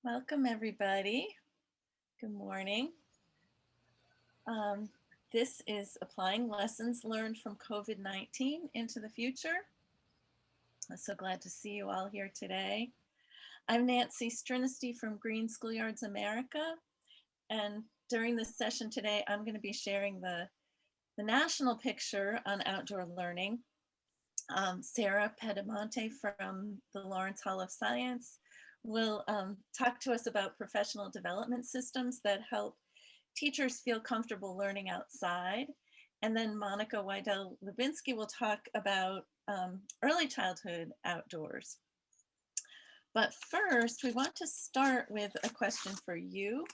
Welcome, everybody. Good morning. This is applying lessons learned from COVID-19 into the future. I'm so glad to see you all here today. I'm Nancy Striniste from Green Schoolyards America, and during this session today, I'm going to be sharing the national picture on outdoor learning. Sarah Pedemonte from the Lawrence Hall of Science will talk to us about professional development systems that help teachers feel comfortable learning outside. And then Monica Wiedel-Lubinski will talk about early childhood outdoors. But first, we want to start with a question for you.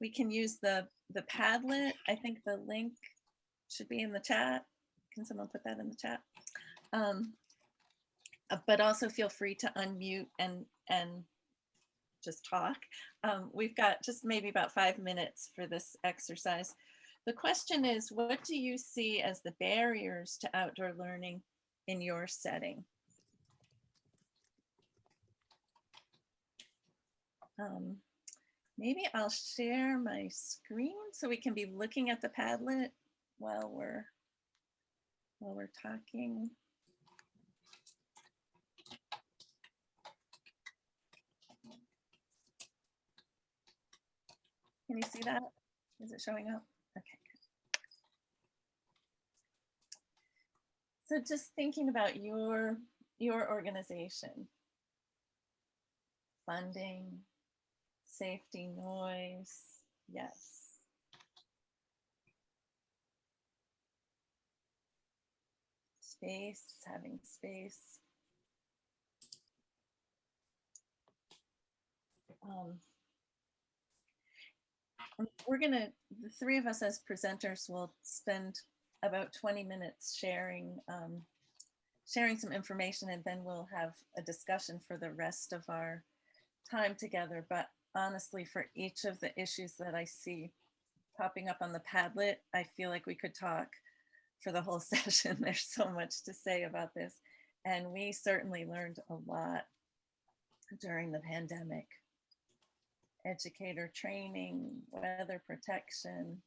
We can use the Padlet. I think the link should be in the chat. Can someone put that in the chat? But also feel free to unmute and just talk. We've got just maybe about 5 minutes for this exercise. The question is, what do you see as the barriers to outdoor learning in your setting? Maybe I'll share my screen so we can be looking at the Padlet while we're talking. Can you see that? Is it showing up? Okay. So just thinking about your organization, funding, safety, noise, yes. Space, having space. The three of us as presenters will spend about 20 minutes sharing some information, and then we'll have a discussion for the rest of our time together. But honestly, for each of the issues that I see popping up on the Padlet, I feel like we could talk for the whole session. There's so much to say about this. And we certainly learned a lot during the pandemic. Educator training, weather protection,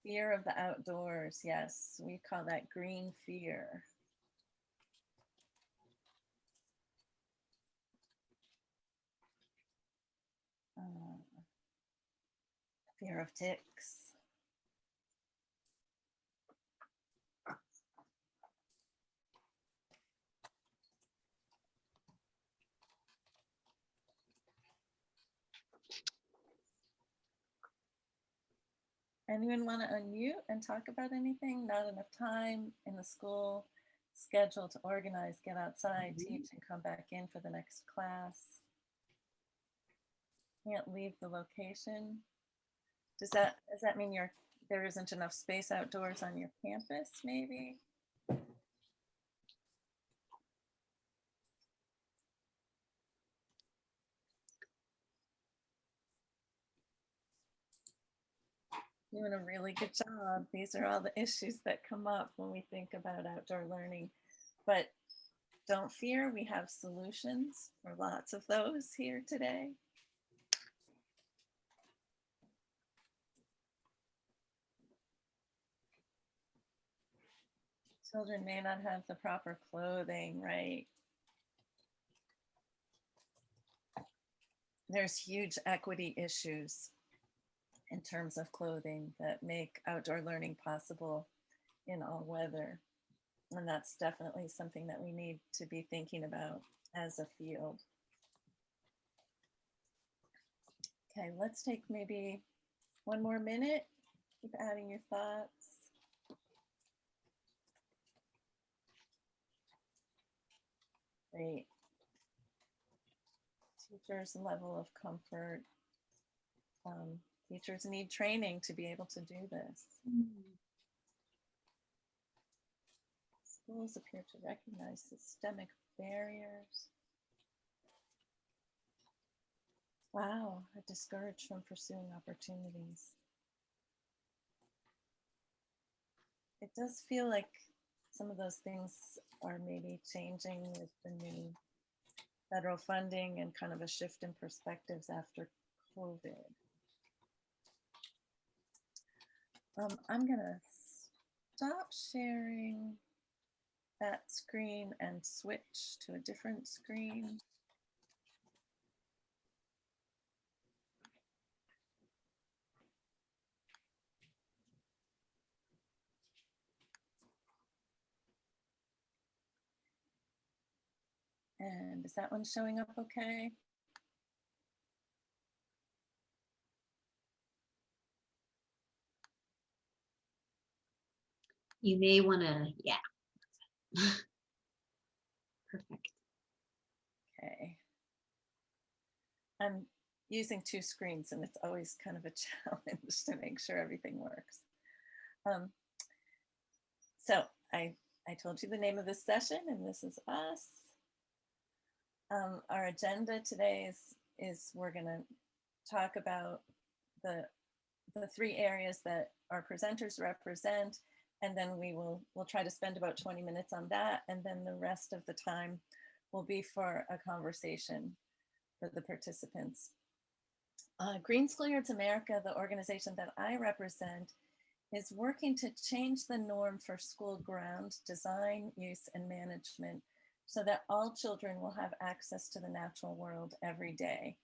fear of the outdoors. Yes, we call that green fear. Fear of ticks. Anyone want to unmute and talk about anything? Not enough time in the school schedule to organize, get outside, teach, and come back in for the next class. Can't leave the location. Does that mean there isn't enough space outdoors on your campus, maybe? Doing a really good job. These are all the issues that come up when we think about outdoor learning. But don't fear, we have solutions for lots of those here today. Children may not have the proper clothing, right? There's huge equity issues in terms of clothing that make outdoor learning possible in all weather. And that's definitely something that we need to be thinking about as a field. Okay, let's take maybe 1 more minute. Keep adding your thoughts. Great. Teachers' level of comfort. Teachers need training to be able to do this. Schools appear to recognize systemic barriers. Wow, are discouraged from pursuing opportunities. It does feel like some of those things are maybe changing with the new federal funding and kind of a shift in perspectives after COVID. I'm gonna stop sharing that screen and switch to a different screen. And is that one showing up okay? You may want to, yeah. Perfect. Okay. I'm using two screens and it's always kind of a challenge to make sure everything works. So I told you the name of this session, and this is us. Our agenda today is we're going to talk about the three areas that our presenters represent, and then we'll try to spend about 20 minutes on that, and then the rest of the time will be for a conversation for the participants. Green Schoolyards America, the organization that I represent, is working to change the norm for school ground design, use, and management so that all children will have access to the natural world every day.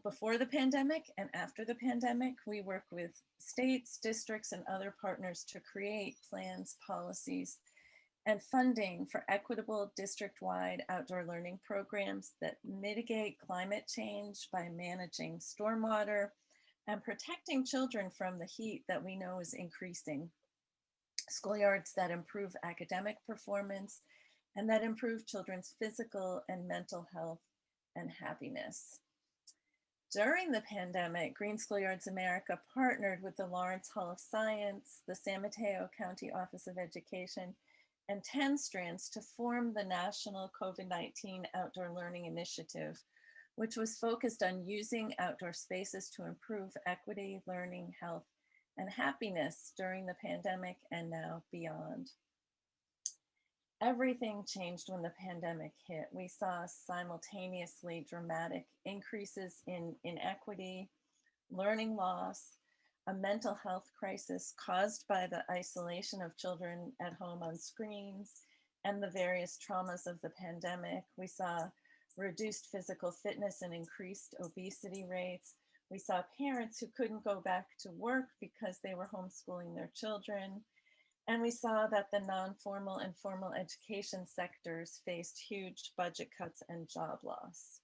Before the pandemic and after the pandemic, we work with states, districts, and other partners to create plans, policies, and funding for equitable district-wide outdoor learning programs that mitigate climate change by managing stormwater and protecting children from the heat that we know is increasing. Schoolyards that improve academic performance and that improve children's physical and mental health and happiness. During the pandemic, Green Schoolyards America partnered with the Lawrence Hall of Science, the San Mateo County Office of Education, and 10 Strands to form the National COVID-19 Outdoor Learning Initiative, which was focused on using outdoor spaces to improve equity, learning, health, and happiness during the pandemic and now beyond. Everything changed when the pandemic hit. We saw simultaneously dramatic increases in inequity, learning loss, a mental health crisis caused by the isolation of children at home on screens, and the various traumas of the pandemic. We saw reduced physical fitness and increased obesity rates. We saw parents who couldn't go back to work because they were homeschooling their children. And we saw that the non-formal and formal education sectors faced huge budget cuts and job loss.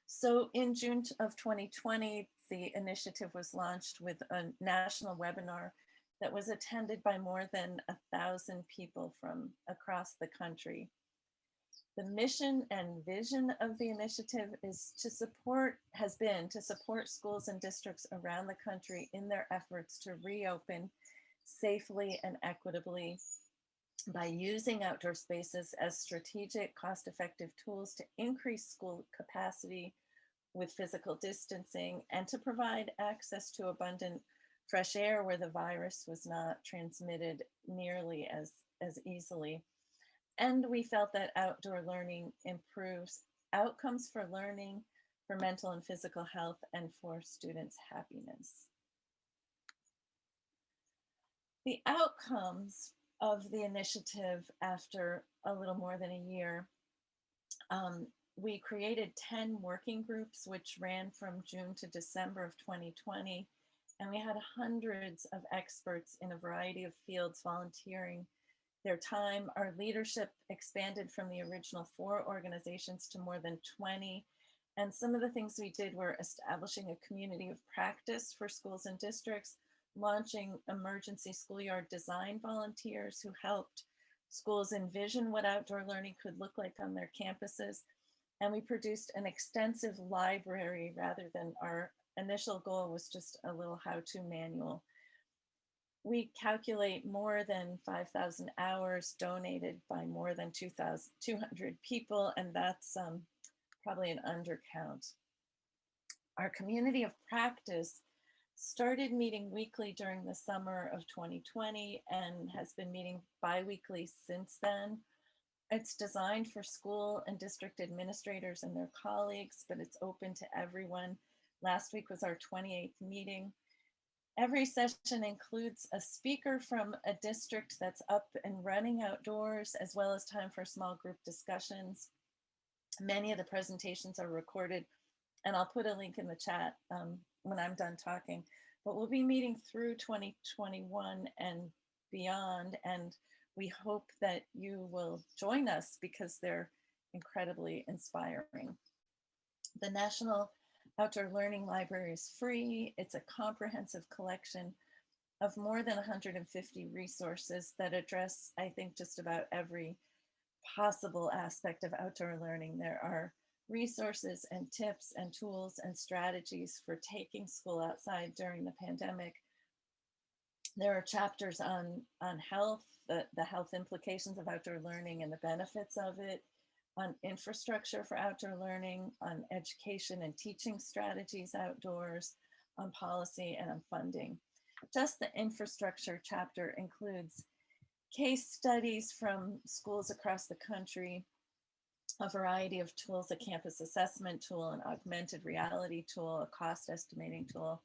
So in June of 2020, the initiative was launched with a national webinar that was attended by more than 1,000 people from across the country. The mission and vision of the initiative has been to support schools and districts around the country in their efforts to reopen safely and equitably by using outdoor spaces as strategic, cost-effective tools to increase school capacity with physical distancing and to provide access to abundant fresh air where the virus was not transmitted nearly as easily. And we felt that outdoor learning improves outcomes for learning, for mental and physical health, and for students' happiness. The outcomes of the initiative after a little more than a year, we created 10 working groups, which ran from June to December of 2020. And we had hundreds of experts in a variety of fields volunteering their time. Our leadership expanded from the original 4 organizations to more than 20. And some of the things we did were establishing a community of practice for schools and districts, launching emergency schoolyard design volunteers who helped schools envision what outdoor learning could look like on their campuses. And we produced an extensive library rather than our initial goal was just a little how-to manual. We calculate more than 5,000 hours donated by more than 2,200 people, and that's probably an undercount. Our community of practice started meeting weekly during the summer of 2020 and has been meeting bi-weekly since then. It's designed for school and district administrators and their colleagues, but it's open to everyone. Last week was our 28th meeting. Every session includes a speaker from a district that's up and running outdoors, as well as time for small group discussions. Many of the presentations are recorded, and I'll put a link in the chat when I'm done talking. But we'll be meeting through 2021 and beyond, and we hope that you will join us because they're incredibly inspiring. The National Outdoor Learning Library is free. It's a comprehensive collection of more than 150 resources that address, I think, just about every possible aspect of outdoor learning. There are resources and tips and tools and strategies for taking school outside during the pandemic. There are chapters on health, the health implications of outdoor learning and the benefits of it, on infrastructure for outdoor learning, on education and teaching strategies outdoors, on policy and on funding. Just the infrastructure chapter includes case studies from schools across the country, a variety of tools, a campus assessment tool, an augmented reality tool, a cost estimating tool,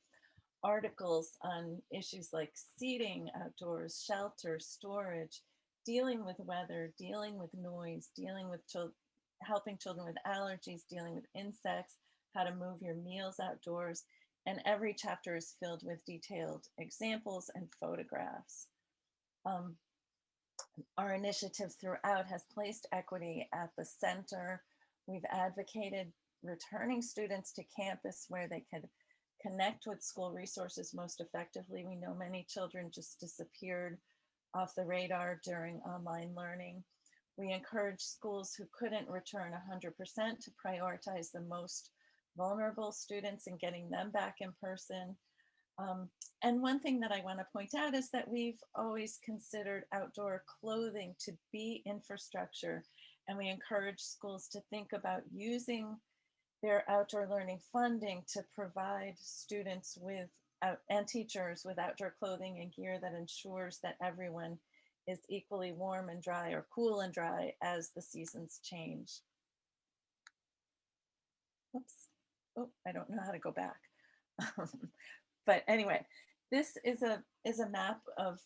articles on issues like seating outdoors, shelter, storage, dealing with weather, dealing with noise, dealing with helping children with allergies, dealing with insects, how to move your meals outdoors. And every chapter is filled with detailed examples and photographs. Our initiative throughout has placed equity at the center. We've advocated returning students to campus where they could connect with school resources most effectively. We know many children just disappeared off the radar during online learning. We encourage schools who couldn't return 100% to prioritize the most vulnerable students and getting them back in person. And one thing that I want to point out is that we've always considered outdoor clothing to be infrastructure, and we encourage schools to think about using their outdoor learning funding to provide students with and teachers with outdoor clothing and gear that ensures that everyone is equally warm and dry or cool and dry as the seasons change. Oops. Oh, I don't know how to go back. But anyway, this is a map of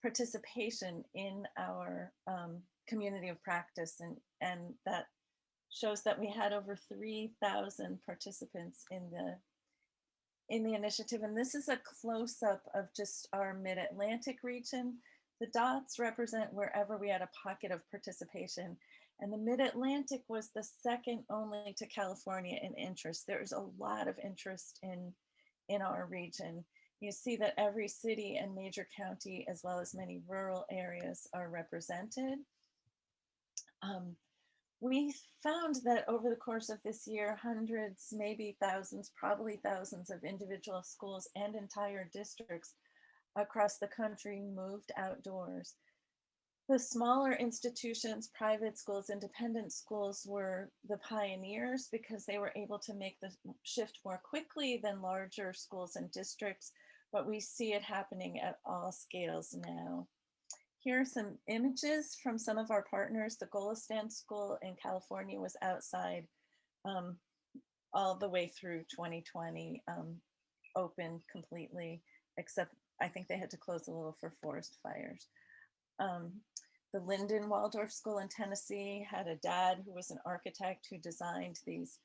participation in our community of practice, and that shows that we had over 3,000 participants in the initiative. And this is a close-up of just our Mid-Atlantic region. The dots represent wherever we had a pocket of participation. And the Mid-Atlantic was the second only to California in interest. There's a lot of interest in our region. You see that every city and major county, as well as many rural areas, are represented. We found that over the course of this year, hundreds, maybe thousands, probably thousands of individual schools and entire districts across the country moved outdoors. The smaller institutions, private schools, independent schools were the pioneers because they were able to make the shift more quickly than larger schools and districts, but we see it happening at all scales now. Here are some images from some of our partners. The Golistan School in California was outside all the way through 2020, open completely, except I think they had to close a little for forest fires. The Lyndon Waldorf School in Tennessee had a dad who was an architect who designed these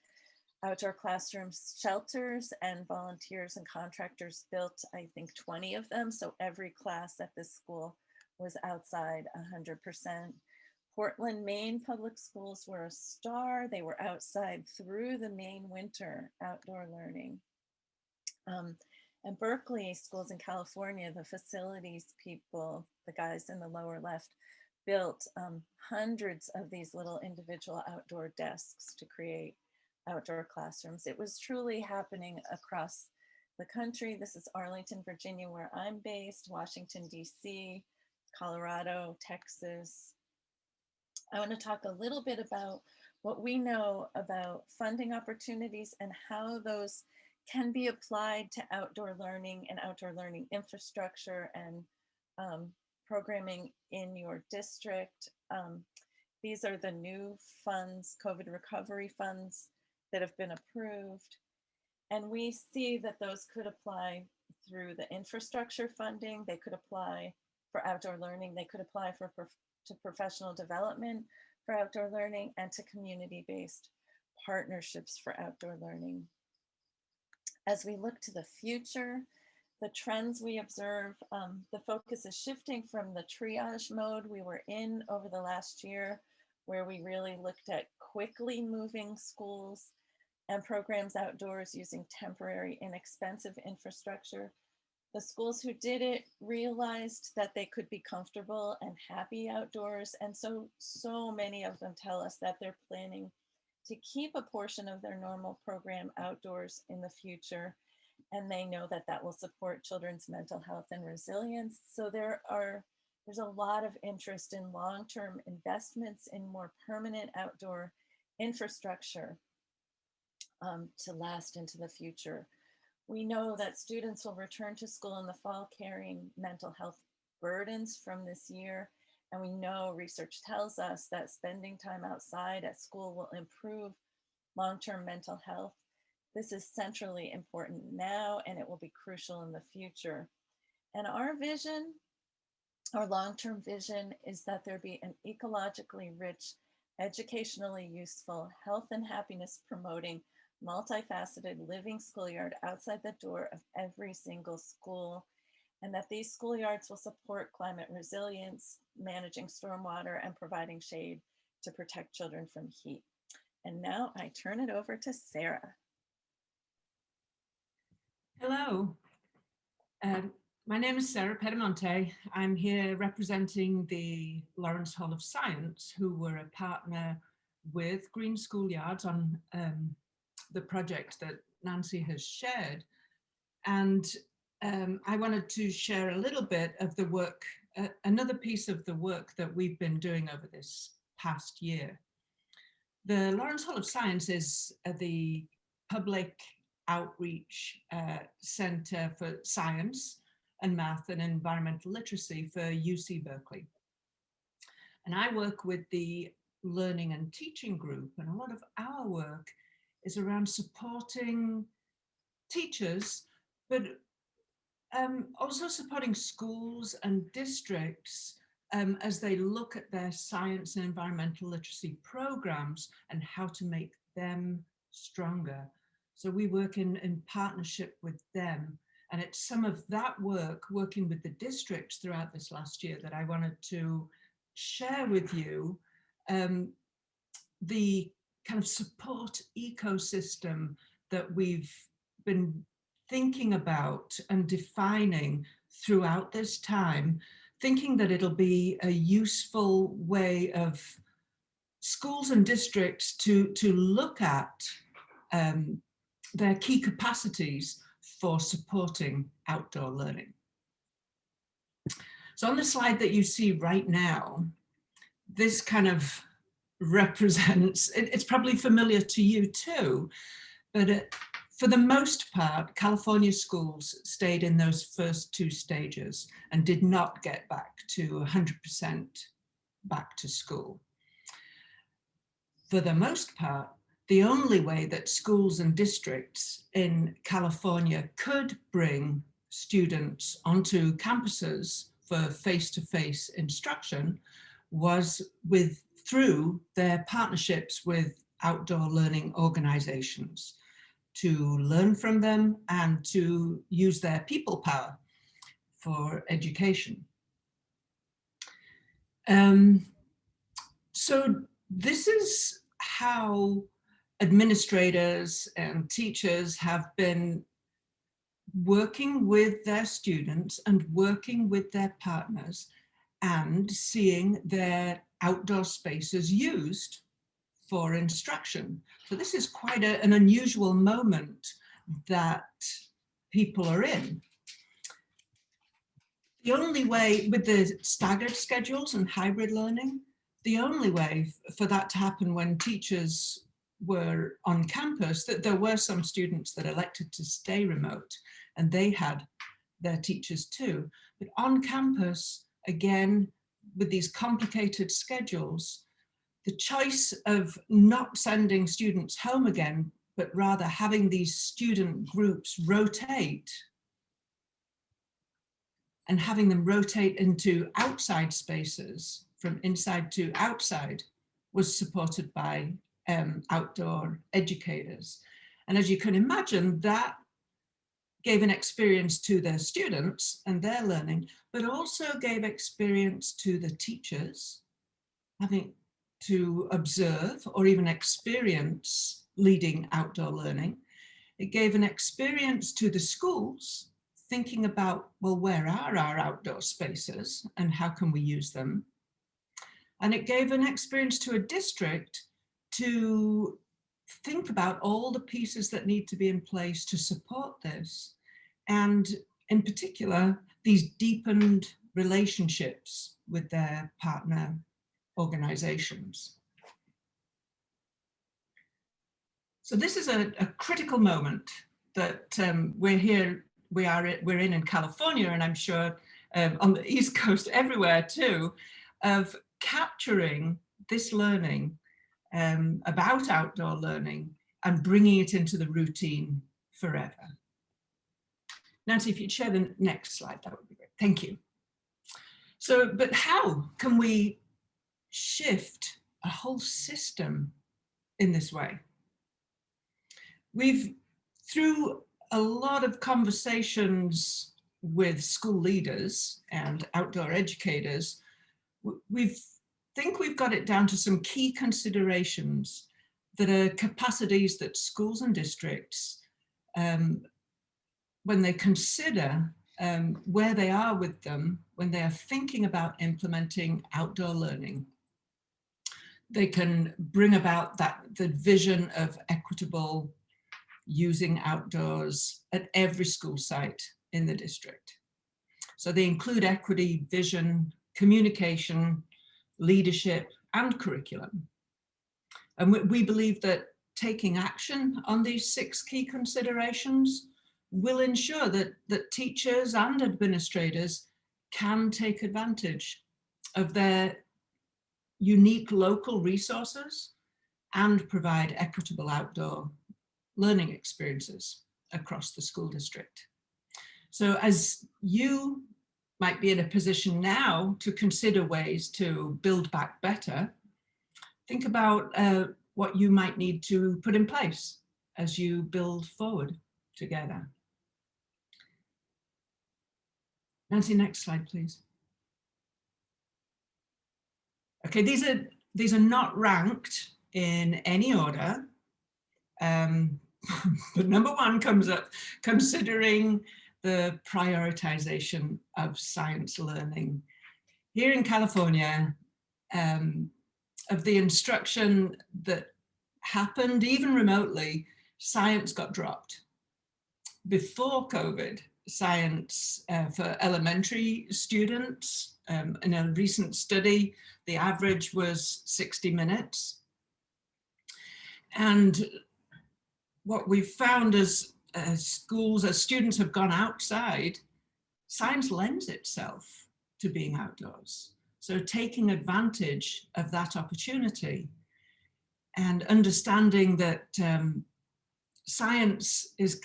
outdoor classroom shelters, and volunteers and contractors built, I think, 20 of them. So every class at this school was outside 100%. Portland, Maine public schools were a star. They were outside through the Maine winter outdoor learning. And Berkeley schools in California, the facilities people, the guys in the lower left, built hundreds of these little individual outdoor desks to create outdoor classrooms. It was truly happening across the country. This is Arlington, Virginia, where I'm based, Washington, DC, Colorado, Texas. I want to talk a little bit about what we know about funding opportunities and how those can be applied to outdoor learning and outdoor learning infrastructure and programming in your district. These are the new funds, COVID recovery funds that have been approved. And we see that those could apply through the infrastructure funding. They could apply for outdoor learning. They could apply to professional development for outdoor learning and to community-based partnerships for outdoor learning. As we look to the future, the trends we observe, the focus is shifting from the triage mode we were in over the last year, where we really looked at quickly moving schools and programs outdoors using temporary, inexpensive infrastructure. The schools who did it realized that they could be comfortable and happy outdoors. And so many of them tell us that they're planning to keep a portion of their normal program outdoors in the future. And they know that that will support children's mental health and resilience. So there's a lot of interest in long-term investments in more permanent outdoor infrastructure to last into the future. We know that students will return to school in the fall carrying mental health burdens from this year. And we know research tells us that spending time outside at school will improve long-term mental health. This is centrally important now, and it will be crucial in the future. And our vision, our long-term vision, is that there be an ecologically rich, educationally useful, health and happiness promoting, multifaceted living schoolyard outside the door of every single school, and that these schoolyards will support climate resilience, managing stormwater, and providing shade to protect children from heat. And now I turn it over to Sarah. Hello, my name is Sarah Pedemonte. I'm here representing the Lawrence Hall of Science, who were a partner with Green Schoolyards on the project that Nancy has shared. And I wanted to share a little bit of the work, another piece of the work that we've been doing over this past year. The Lawrence Hall of Science is the public outreach center for science and math and environmental literacy for UC Berkeley. And I work with the learning and teaching group, and a lot of our work is around supporting teachers, but also supporting schools and districts as they look at their science and environmental literacy programs and how to make them stronger. So we work in partnership with them. And it's some of that work, working with the districts throughout this last year, that I wanted to share with you the kind of support ecosystem that we've been thinking about and defining throughout this time, thinking that it'll be a useful way of schools and districts to look at their key capacities for supporting outdoor learning. So on the slide that you see right now, this kind of represents, it's probably familiar to you too, but for the most part, California schools stayed in those first two stages and did not get back to 100% back to school. For the most part, the only way that schools and districts in California could bring students onto campuses for face-to-face instruction was through their partnerships with outdoor learning organizations, to learn from them and to use their people power for education. So this is how administrators and teachers have been working with their students and working with their partners and seeing their outdoor spaces used for instruction. So this is quite an unusual moment that people are in. The only way, with the staggered schedules and hybrid learning, the only way for that to happen when teachers were on campus, that there were some students that elected to stay remote and they had their teachers too. But on campus, again, with these complicated schedules, the choice of not sending students home again, but rather having these student groups rotate and having them rotate into outside spaces from inside to outside was supported by outdoor educators. And as you can imagine, that gave an experience to the students and their learning, but also gave experience to the teachers, having to observe or even experience leading outdoor learning. It gave an experience to the schools, thinking about, well, where are our outdoor spaces and how can we use them? And it gave an experience to a district to think about all the pieces that need to be in place to support this. And in particular, these deepened relationships with their partner organizations. So this is a critical moment that we're in California, and I'm sure on the East Coast everywhere too, of capturing this learning about outdoor learning and bringing it into the routine forever. Nancy, if you'd share the next slide, that would be great. Thank you. So, but how can we shift a whole system in this way? We've, through a lot of conversations with school leaders and outdoor educators, we think we've got it down to some key considerations that are capacities that schools and districts, when they consider where they are with them, when they are thinking about implementing outdoor learning, they can bring about the vision of equitable using outdoors at every school site in the district. So they include equity, vision, communication, leadership, and curriculum. And we believe that taking action on these 6 key considerations will ensure that teachers and administrators can take advantage of their unique local resources and provide equitable outdoor learning experiences across the school district. So as you might be in a position now to consider ways to build back better, think about what you might need to put in place as you build forward together. Nancy, next slide, please. Okay, these are not ranked in any order. But number 1 comes up, considering the prioritization of science learning. Here in California, of the instruction that happened, even remotely, science got dropped. Before COVID, science for elementary students, in a recent study, the average was 60 minutes. And what we've found as schools, as students have gone outside, science lends itself to being outdoors. So taking advantage of that opportunity and understanding that science is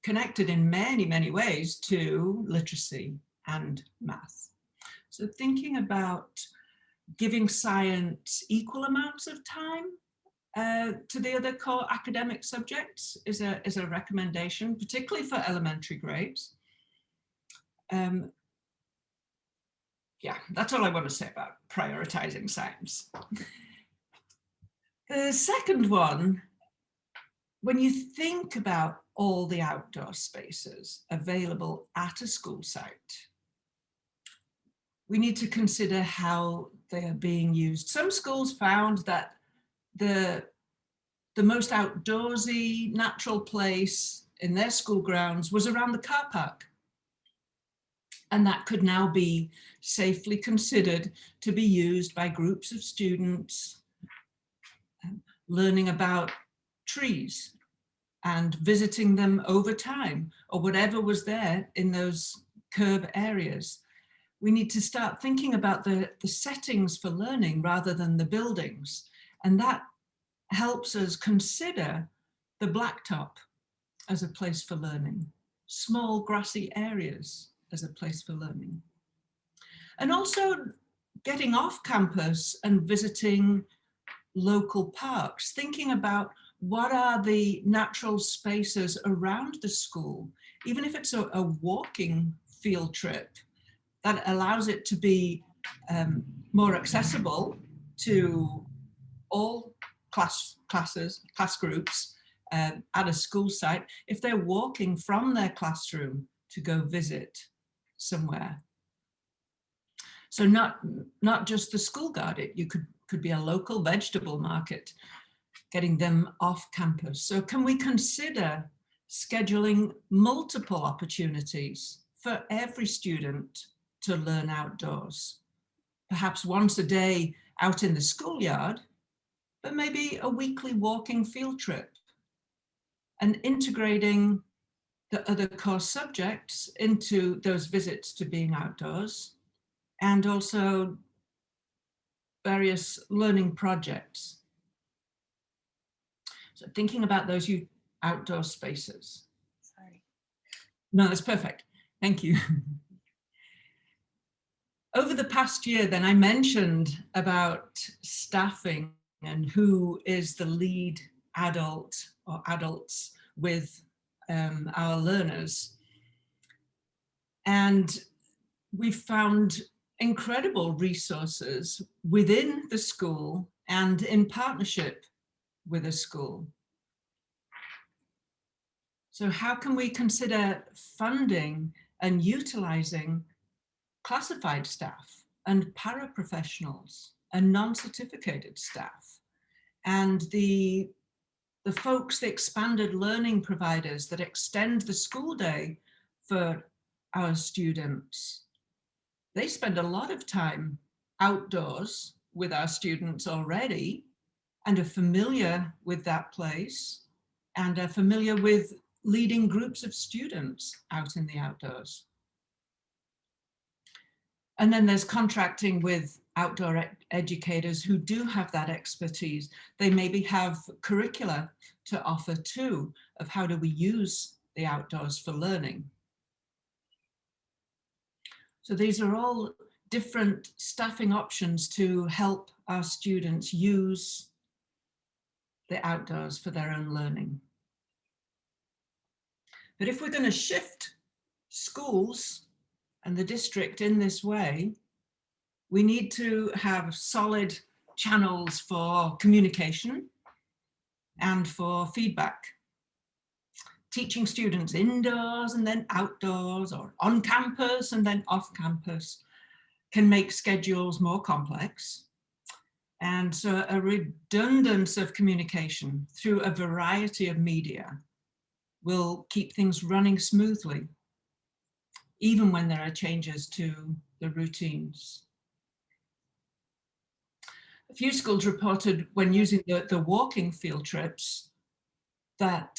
connected in many, many ways to literacy and math. So thinking about giving science equal amounts of time to the other core academic subjects is a recommendation, particularly for elementary grades. Yeah, that's all I want to say about prioritizing science. The second one, when you think about all the outdoor spaces available at a school site, we need to consider how they are being used. Some schools found that the most outdoorsy natural place in their school grounds was around the car park. And that could now be safely considered to be used by groups of students learning about trees and visiting them over time, or whatever was there in those curb areas. we need to start thinking about the settings for learning rather than the buildings. And that helps us consider the blacktop as a place for learning, small grassy areas as a place for learning. And also getting off campus and visiting local parks, thinking about what are the natural spaces around the school, even if it's a walking field trip that allows it to be more accessible to all class groups at a school site, if they're walking from their classroom to go visit somewhere. So not just the school garden, you could be a local vegetable market, getting them off campus. So can we consider scheduling multiple opportunities for every student to learn outdoors? Perhaps once a day out in the schoolyard, but maybe a weekly walking field trip, and integrating the other core subjects into those visits to being outdoors, and also various learning projects. So thinking about those outdoor spaces. Sorry. No, that's perfect. Thank you. Over the past year, then, I mentioned about staffing and who is the lead adult or adults with our learners. And we found incredible resources within the school and in partnership with a school. So how can we consider funding and utilizing classified staff and paraprofessionals and non-certificated staff and the folks, the expanded learning providers that extend the school day for our students? They spend a lot of time outdoors with our students already and are familiar with that place and are familiar with leading groups of students out in the outdoors. And then there's contracting with outdoor educators who do have that expertise. They maybe have curricula to offer too of how do we use the outdoors for learning. So these are all different staffing options to help our students use the outdoors for their own learning. But if we're going to shift schools and the district in this way, we need to have solid channels for communication and for feedback. Teaching students indoors and then outdoors, or on campus and then off campus, can make schedules more complex. And so a redundance of communication through a variety of media will keep things running smoothly, even when there are changes to the routines. A few schools reported when using the walking field trips that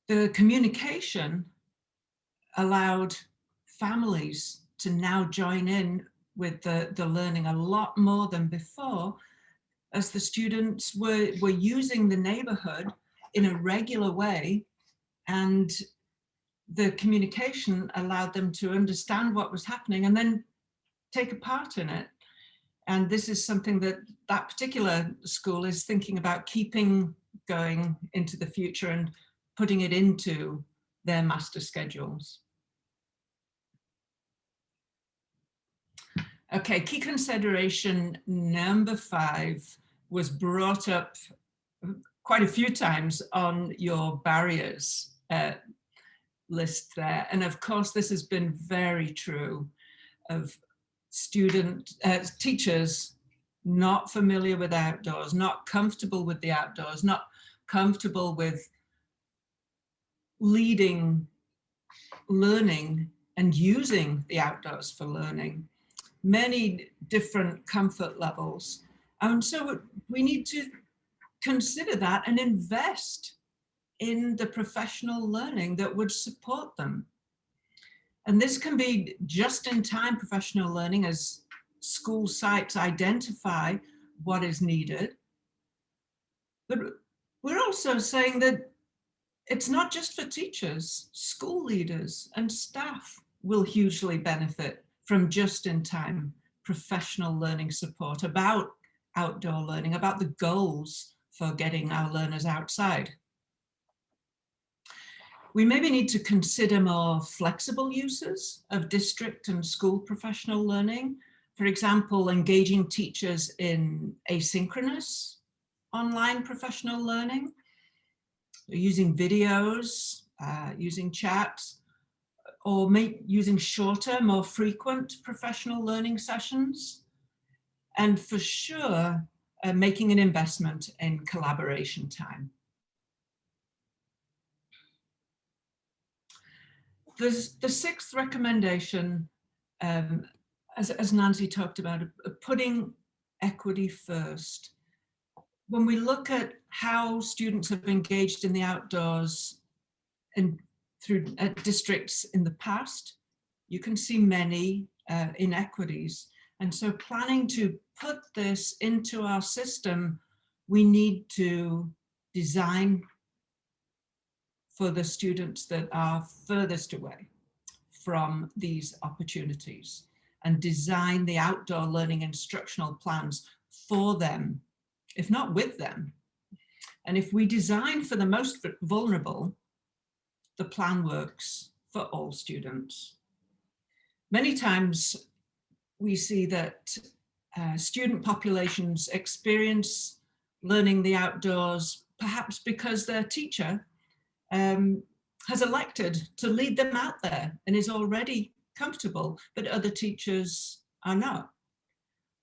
the communication allowed families to now join in with the learning a lot more than before, as the students were using the neighborhood in a regular way, and the communication allowed them to understand what was happening and then take a part in it. And this is something that that particular school is thinking about keeping going into the future and putting it into their master schedules. Okay, key consideration number 5 was brought up quite a few times on your barriers list there. And of course, this has been very true of teachers not familiar with outdoors, not comfortable with the outdoors, not comfortable with leading learning and using the outdoors for learning. Many different comfort levels. And so we need to consider that and invest in the professional learning that would support them. And this can be just-in-time professional learning as school sites identify what is needed. But we're also saying that it's not just for teachers, school leaders and staff will hugely benefit from just-in-time professional learning support about outdoor learning, about the goals for getting our learners outside. We maybe need to consider more flexible uses of district and school professional learning. For example, engaging teachers in asynchronous online professional learning, using videos, using chats, or using shorter, more frequent professional learning sessions. And for sure, making an investment in collaboration time. The sixth recommendation, as Nancy talked about, putting equity first. When we look at how students have engaged in the outdoors through districts in the past, you can see many inequities. And so planning to put this into our system, we need to design for the students that are furthest away from these opportunities and design the outdoor learning instructional plans for them, if not with them. And if we design for the most vulnerable, the plan works for all students. Many times we see that student populations experience learning the outdoors, perhaps because their teacher has elected to lead them out there and is already comfortable, but other teachers are not.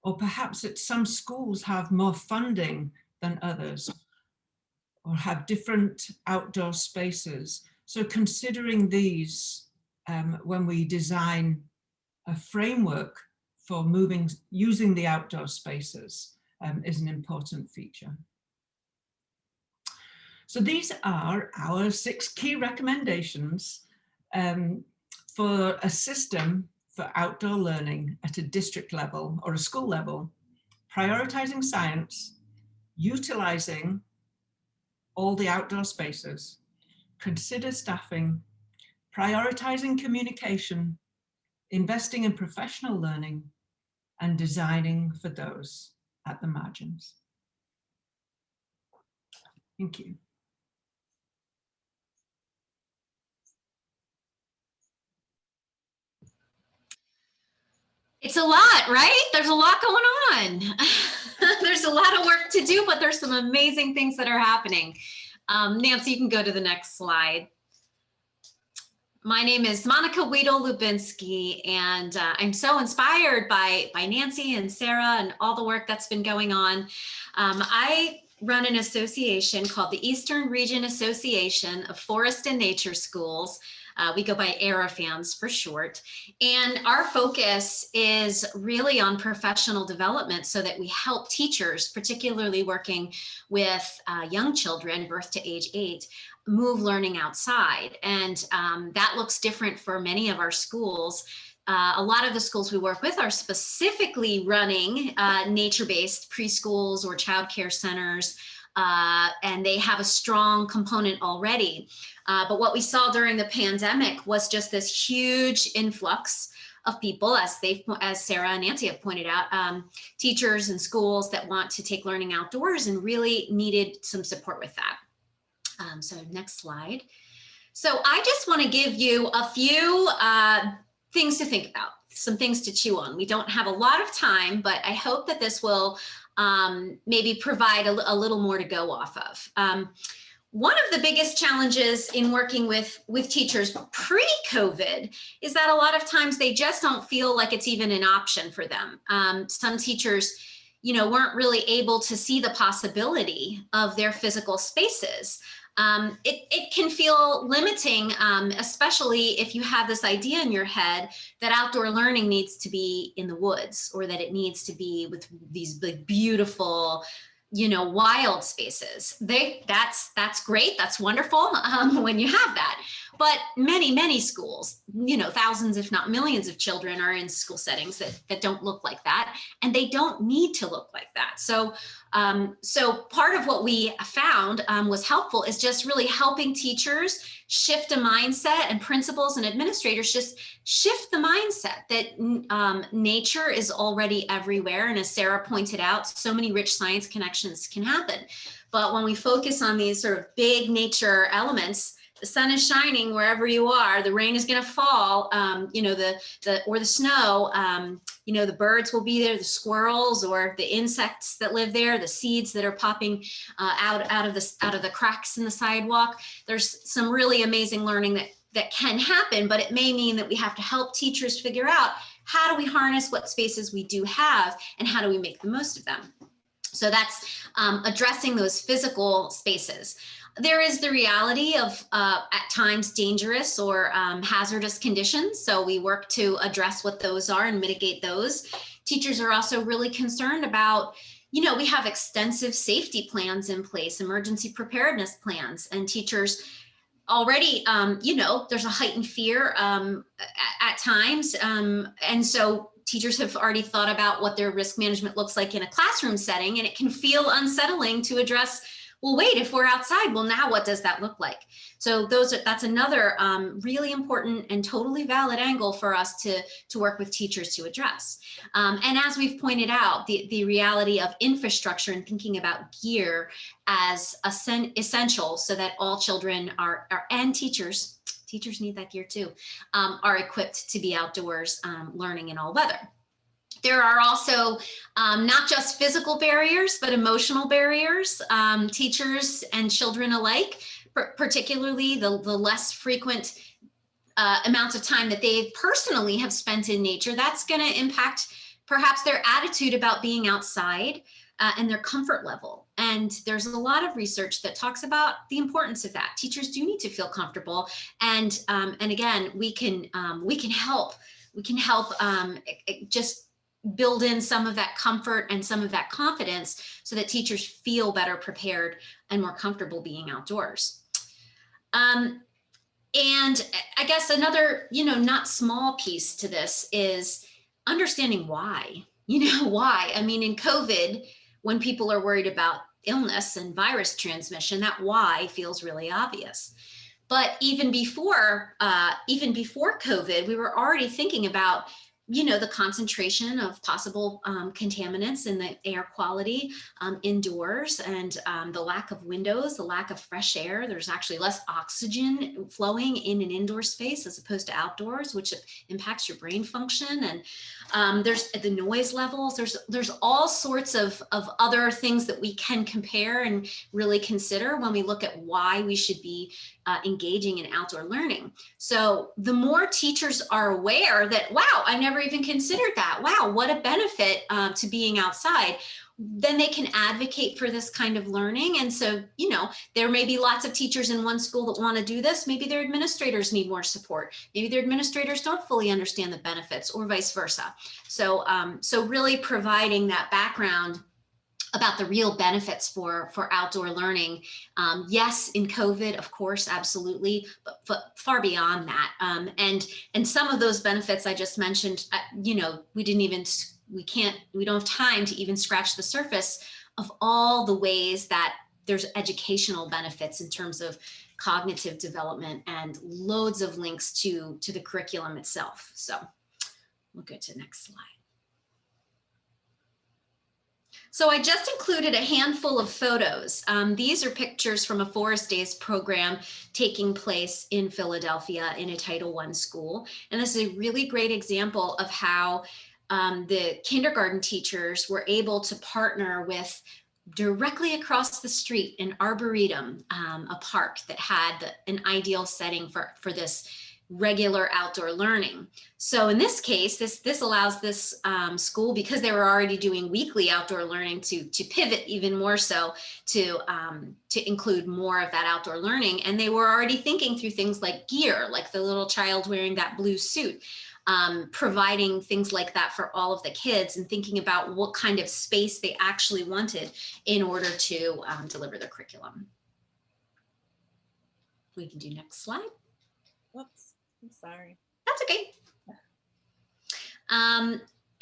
Or perhaps that some schools have more funding than others, or have different outdoor spaces. So considering these when we design a framework for using the outdoor spaces is an important feature. So these are our 6 key recommendations for a system for outdoor learning at a district level or a school level: prioritizing science, utilizing all the outdoor spaces, consider staffing, prioritizing communication, investing in professional learning, and designing for those at the margins. Thank you. It's a lot, right? There's a lot going on. There's a lot of work to do, but there's some amazing things that are happening. Nancy, you can go to the next slide. My name is Monica Wiedel-Lubinski, and I'm so inspired by Nancy and Sarah and all the work that's been going on. I run an association called the Eastern Region Association of Forest and Nature Schools. We go by ARAFANS for short. And our focus is really on professional development so that we help teachers, particularly working with young children, birth to age 8, move learning outside. And that looks different for many of our schools. A lot of the schools we work with are specifically running nature-based preschools or childcare centers, and they have a strong component already. But what we saw during the pandemic was just this huge influx of people, as Sarah and Nancy have pointed out, teachers and schools that want to take learning outdoors and really needed some support with that. So next slide. So I just want to give you a few things to think about, some things to chew on. We don't have a lot of time, but I hope that this will maybe provide a little more to go off of. One of the biggest challenges in working with teachers pre-COVID is that a lot of times they just don't feel like it's even an option for them. Some teachers, weren't really able to see the possibility of their physical spaces. It can feel limiting, especially if you have this idea in your head that outdoor learning needs to be in the woods, or that it needs to be with these big, beautiful, wild spaces. That's great. That's wonderful when you have that. But many schools, thousands, if not millions of children are in school settings that don't look like that, and they don't need to look like that. So part of what we found was helpful is just really helping teachers shift a mindset, and principals and administrators just shift the mindset that nature is already everywhere. And as Sarah pointed out, so many rich science connections can happen. But when we focus on these sort of big nature elements, the sun is shining wherever you are, the rain is going to fall, or the snow, the birds will be there, the squirrels or the insects that live there, the seeds that are popping out of the cracks in the sidewalk. There's some really amazing learning that can happen, but it may mean that we have to help teachers figure out how do we harness what spaces we do have and how do we make the most of them. So that's addressing those physical spaces. There is the reality of at times dangerous or hazardous conditions. So we work to address what those are and mitigate those. Teachers are also really concerned about, we have extensive safety plans in place, emergency preparedness plans, and teachers already, there's a heightened fear at times. And so teachers have already thought about what their risk management looks like in a classroom setting, and it can feel unsettling to address, well, wait, if we're outside, well, now what does that look like? So that's another really important and totally valid angle for us to work with teachers to address. And as we've pointed out, the reality of infrastructure and thinking about gear as essential so that all children and teachers need that gear too, are equipped to be outdoors learning in all weather. There are also not just physical barriers, but emotional barriers, teachers and children alike, particularly the less frequent amounts of time that they personally have spent in nature. That's going to impact perhaps their attitude about being outside and their comfort level. And there's a lot of research that talks about the importance of that. Teachers do need to feel comfortable. And again, we can help just build in some of that comfort and some of that confidence so that teachers feel better prepared and more comfortable being outdoors. And I guess another, not small piece to this is understanding why. Why? I mean, in COVID, when people are worried about illness and virus transmission, that why feels really obvious. But even before COVID, we were already thinking about the concentration of possible contaminants in the air quality indoors, and the lack of windows, the lack of fresh air. There's actually less oxygen flowing in an indoor space as opposed to outdoors, which impacts your brain function. And there's the noise levels. There's all sorts of other things that we can compare and really consider when we look at why we should be engaging in outdoor learning. So the more teachers are aware that, wow, I never even considered that. Wow, what a benefit to being outside. Then they can advocate for this kind of learning. And so, there may be lots of teachers in one school that want to do this. Maybe their administrators need more support. Maybe their administrators don't fully understand the benefits, or vice versa. So really providing that background about the real benefits for outdoor learning. Yes, in COVID, of course, absolutely, but far beyond that. And some of those benefits I just mentioned, we don't have time to even scratch the surface of all the ways that there's educational benefits in terms of cognitive development and loads of links to the curriculum itself. So we'll go to the next slide. So I just included a handful of photos. These are pictures from a Forest Days program taking place in Philadelphia in a Title I school. And this is a really great example of how the kindergarten teachers were able to partner with directly across the street an arboretum, a park that had an ideal setting for this regular outdoor learning. So in this case, this allows this school, because they were already doing weekly outdoor learning, to pivot even more so to include more of that outdoor learning. And they were already thinking through things like gear, like the little child wearing that blue suit. providing things like that for all of the kids and thinking about what kind of space they actually wanted in order to deliver the curriculum. We can do next slide. Whoops, I'm sorry. That's okay.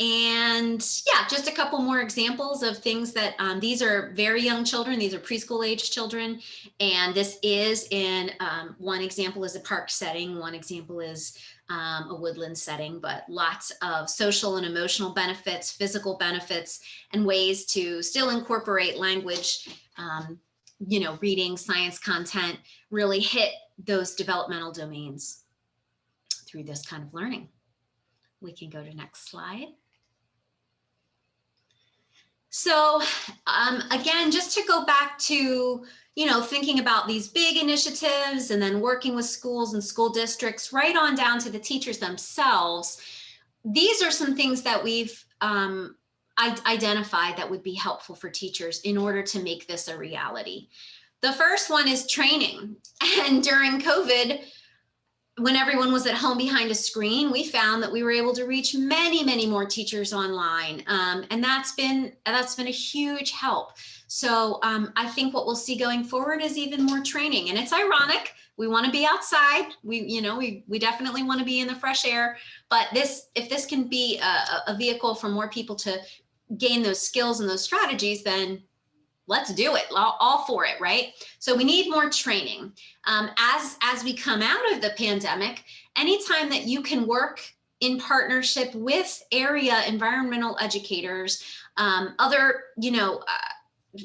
And yeah, just a couple more examples of things that these are very young children. These are preschool age children. And this is in one example is a park setting. One example is a woodland setting, but lots of social and emotional benefits, physical benefits, and ways to still incorporate language, you know, reading, science content, really hit those developmental domains through this kind of learning. We can go to next slide. So again, just to go back to, you know, thinking about these big initiatives and then working with schools and school districts right on down to the teachers themselves, these are some things that we've identified that would be helpful for teachers in order to make this a reality. The first one is training. And during COVID, when everyone was at home behind a screen, we found that we were able to reach many, many more teachers online. And that's been a huge help. So I think what we'll see going forward is even more training. And it's ironic, we want to be outside. We definitely want to be in the fresh air, but if this can be a vehicle for more people to gain those skills and those strategies, then let's do it, all for it, right? So we need more training. As we come out of the pandemic, anytime that you can work in partnership with area environmental educators, other,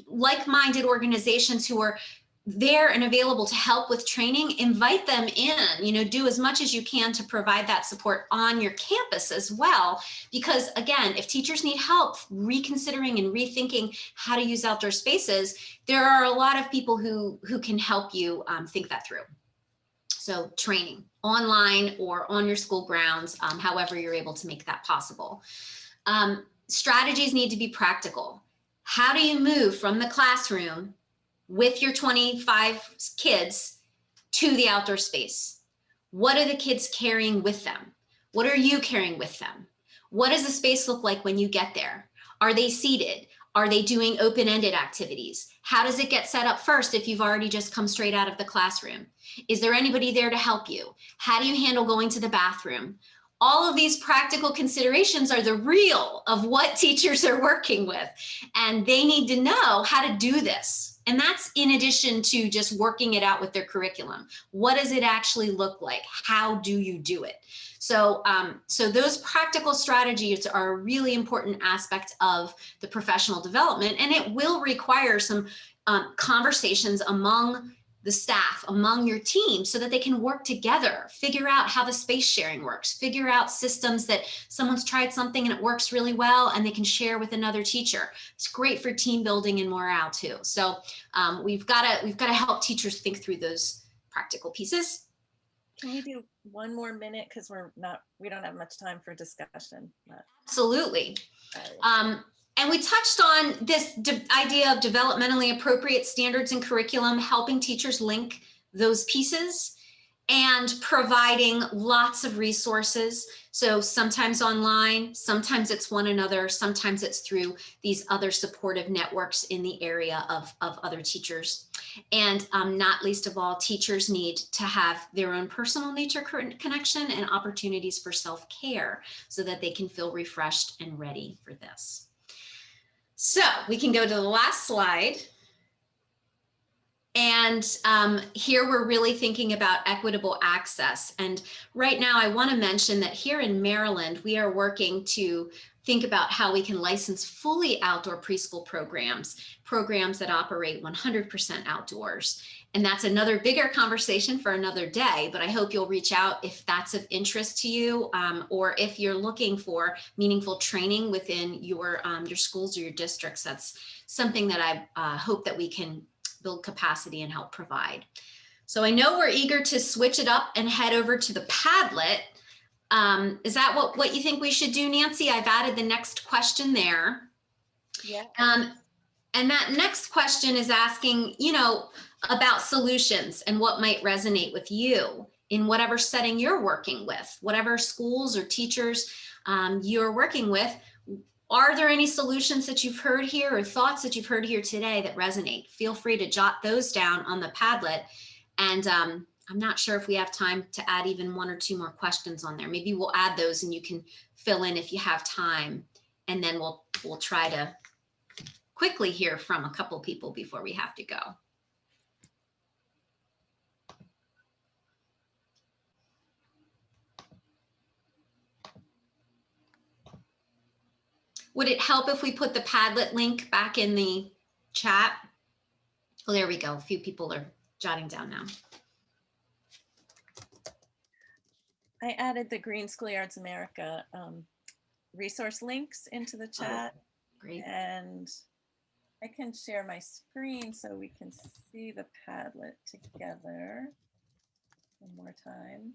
like-minded organizations who are there and available to help with training, invite them in, do as much as you can to provide that support on your campus as well. Because again, if teachers need help reconsidering and rethinking how to use outdoor spaces, there are a lot of people who can help you think that through. So training online or on your school grounds, however you're able to make that possible. Strategies need to be practical. How do you move from the classroom with your 25 kids to the outdoor space? What are the kids carrying with them? What are you carrying with them? What does the space look like when you get there? Are they seated? Are they doing open-ended activities? How does it get set up first if you've already just come straight out of the classroom? Is there anybody there to help you? How do you handle going to the bathroom? All of these practical considerations are the real of what teachers are working with, and they need to know how to do this. And that's in addition to just working it out with their curriculum. What does it actually look like? How do you do it? So, so those practical strategies are a really important aspect of the professional development, and it will require some conversations among the staff, among your team, so that they can work together, figure out how the space sharing works, figure out systems that someone's tried something and it works really well and they can share with another teacher. It's great for team building and morale too. So we've got to help teachers think through those practical pieces. Can we do one more minute? Because we don't have much time for discussion. Absolutely. And we touched on this idea of developmentally appropriate standards and curriculum, helping teachers link those pieces and providing lots of resources. So sometimes online, sometimes it's one another, sometimes it's through these other supportive networks in the area of other teachers. And not least of all, teachers need to have their own personal nature connection and opportunities for self-care so that they can feel refreshed and ready for this. So we can go to the last slide. And here we're really thinking about equitable access. And right now I want to mention that here in Maryland, we are working to think about how we can license fully outdoor preschool programs that operate 100% outdoors. And that's another bigger conversation for another day, but I hope you'll reach out if that's of interest to you, or if you're looking for meaningful training within your schools or your districts. That's something that I hope that we can build capacity and help provide. So I know we're eager to switch it up and head over to the Padlet. Is that what you think we should do, Nancy? I've added the next question there. Yeah. And that next question is asking, about solutions and what might resonate with you in whatever setting you're working with, whatever schools or teachers you're working with. Are there any solutions that you've heard here or thoughts that you've heard here today that resonate? Feel free to jot those down on the Padlet. And I'm not sure if we have time to add even one or two more questions on there. Maybe we'll add those and you can fill in if you have time. And then we'll try to quickly hear from a couple people before we have to go. Would it help if we put the Padlet link back in the chat? Oh, there we go. A few people are jotting down now. I added the Green Schoolyards America resource links into the chat. Oh, great. And I can share my screen so we can see the Padlet together one more time.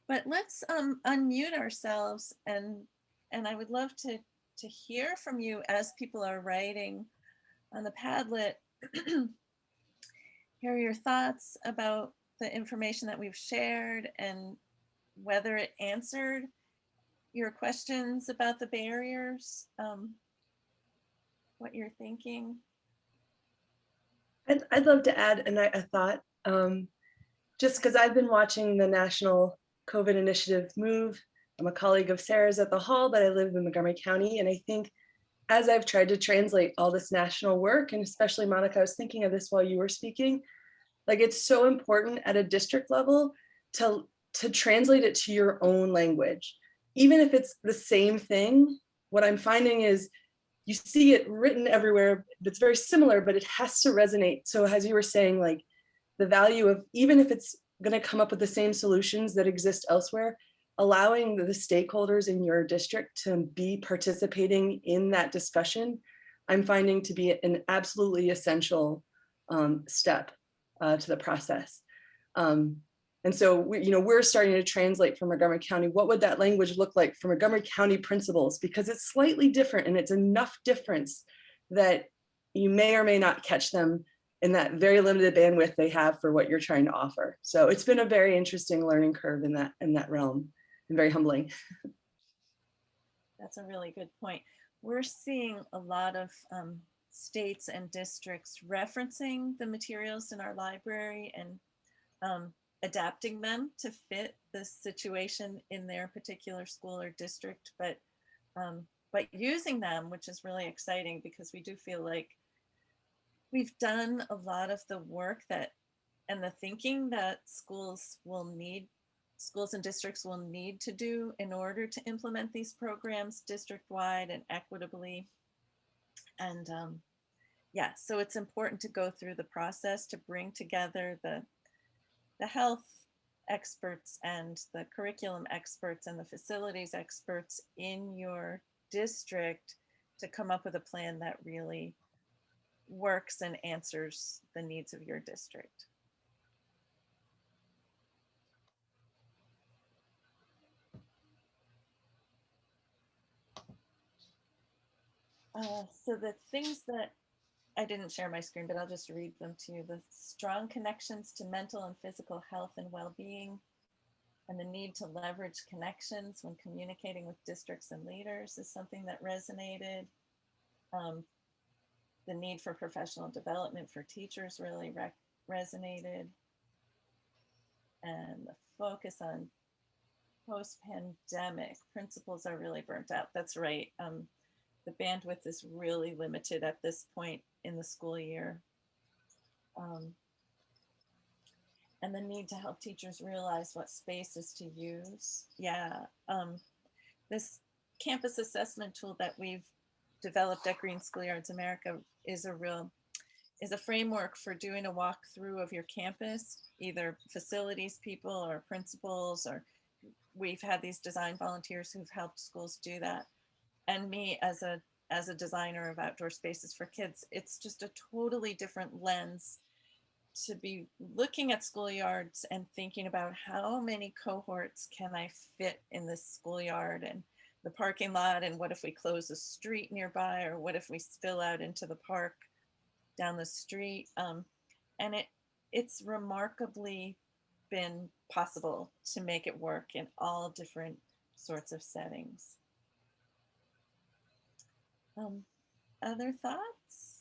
But let's unmute ourselves, and I would love to hear from you as people are writing on the Padlet. Hear your thoughts about the information that we've shared and whether it answered your questions about the barriers, what you're thinking. I'd love to add a thought, just because I've been watching the national COVID initiative move. I'm a colleague of Sarah's at the Hall, but I live in Montgomery County. And I think as I've tried to translate all this national work, and especially Monica, I was thinking of this while you were speaking, like it's so important at a district level to translate it to your own language. Even if it's the same thing, what I'm finding is you see it written everywhere, it's very similar, but it has to resonate. So as you were saying, like the value of, even if it's gonna come up with the same solutions that exist elsewhere, allowing the stakeholders in your district to be participating in that discussion, I'm finding to be an absolutely essential step to the process. And so we're starting to translate from Montgomery County. What would that language look like for Montgomery County principals? Because it's slightly different, and it's enough difference that you may or may not catch them in that very limited bandwidth they have for what you're trying to offer. So it's been a very interesting learning curve in that realm, and very humbling. That's a really good point. We're seeing a lot of states and districts referencing the materials in our library and adapting them to fit the situation in their particular school or district, but using them, which is really exciting because we do feel like we've done a lot of the work that and the thinking that schools and districts will need to do in order to implement these programs district-wide and equitably. And yeah, so it's important to go through the process to bring together the health experts and the curriculum experts and the facilities experts in your district to come up with a plan that really works and answers the needs of your district. So the things that I didn't share my screen, but I'll just read them to you. The strong connections to mental and physical health and well-being, and the need to leverage connections when communicating with districts and leaders is something that resonated. The need for professional development for teachers really resonated. And the focus on post-pandemic principals are really burnt out. That's right. The bandwidth is really limited at this point in the school year. And the need to help teachers realize what spaces to use. Yeah, this campus assessment tool that we've developed at Green Schoolyards America is a framework for doing a walkthrough of your campus, either facilities people or principals, or we've had these design volunteers who've helped schools do that. And me as a designer of outdoor spaces for kids, it's just a totally different lens to be looking at schoolyards and thinking about how many cohorts can I fit in this schoolyard and the parking lot, and what if we close a street nearby, or what if we spill out into the park down the street. And it's remarkably been possible to make it work in all different sorts of settings. Other thoughts?